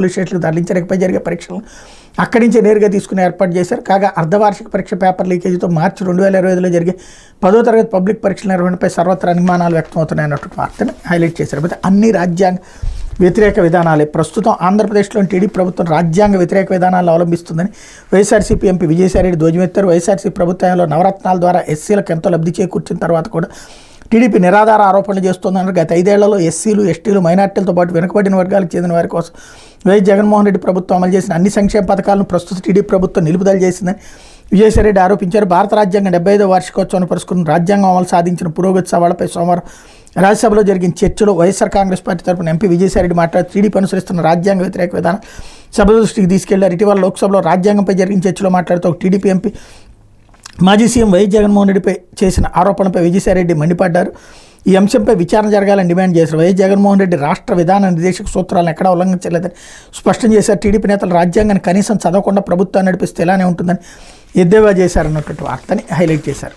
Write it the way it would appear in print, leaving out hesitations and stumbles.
Police స్టేషన్లకు తరలించడానికి జరిగే పరీక్షలు అక్కడి నుంచే నేరుగా తీసుకుని ఏర్పాటు చేశారు. కాగా అర్ధవార్షిక పరీక్ష పేపర్ లీకేజీతో మార్చి 2025లో జరిగే 10వ తరగతి పబ్లిక్ పరీక్షల నిర్వహణపై సర్వత్రా అనుమానాలు వ్యక్తమవుతున్నాయన్నటువంటి వార్తను హైలైట్ చేశారు. అయితే అన్ని రాజ్యాంగ వ్యతిరేక విధానాలే. ప్రస్తుతం ఆంధ్రప్రదేశ్లోని టీడీపీ ప్రభుత్వం రాజ్యాంగ వ్యతిరేక విధానాలను అవలంబిస్తుందని వైఎస్ఆర్సీపీ ఎంపీ విజయసాయిరెడ్డి ధ్వజమెత్తారు. వైఎస్ఆర్సీపీ ప్రభుత్వంలో నవరత్నాల ద్వారా ఎస్సీలకు ఎంతో లబ్ధి చేకూర్చిన తర్వాత కూడా టీడీపీ నిరాధార ఆరోపణలు చేస్తోందన్నారు. గత 5 ఏళ్లలో ఎస్సీలు, ఎస్టీలు, మైనార్టీలతో పాటు వెనుకబడిన వర్గాలకు చెందిన వారి కోసం వైఎస్ జగన్మోహన్ రెడ్డి ప్రభుత్వం అమలు చేసిన అన్ని సంక్షేమ పథకాలను ప్రస్తుత టీడీపీ ప్రభుత్వం నిలుపుదల చేసిందని విజయసాయిరెడ్డి ఆరోపించారు. భారత రాజ్యాంగం 75వ వార్షికోత్సవాన్ని పురస్కరించుకుని రాజ్యాంగం అమలు సాధించిన పురోగతి సవాళ్లపై సోమవారం రాజ్యసభలో జరిగిన చర్చలో వైఎస్ఆర్ కాంగ్రెస్ పార్టీ తరపున ఎంపీ విజయసాయిరెడ్డి మాట్లాడుతూ టీడీపీ అనుసరిస్తున్న రాజ్యాంగ వ్యతిరేక విధానం సభ దృష్టికి తీసుకెళ్లారు. ఇటీవల లోక్సభలో రాజ్యాంగంపై జరిగిన చర్చలో మాట్లాడుతూ టీడీపీ ఎంపీ మాజీ సీఎం వైఎస్ జగన్మోహన్ రెడ్డిపై చేసిన ఆరోపణలపై విజయసాయిరెడ్డి మండిపడ్డారు. ఈ అంశంపై విచారణ జరగాలని డిమాండ్ చేశారు. వైఎస్ జగన్మోహన్ రెడ్డి రాష్ట్ర విధాన నిర్దేశక సూత్రాలను ఎక్కడా ఉల్లంఘించలేదని స్పష్టం చేశారు. టీడీపీ నేతలు రాజ్యాంగాన్ని కనీసం చదవకుండా ప్రభుత్వాన్ని నడిపిస్తే ఇలానే ఉంటుందని ఎద్దేవా చేశారన్నటువంటి వార్తని హైలైట్ చేశారు.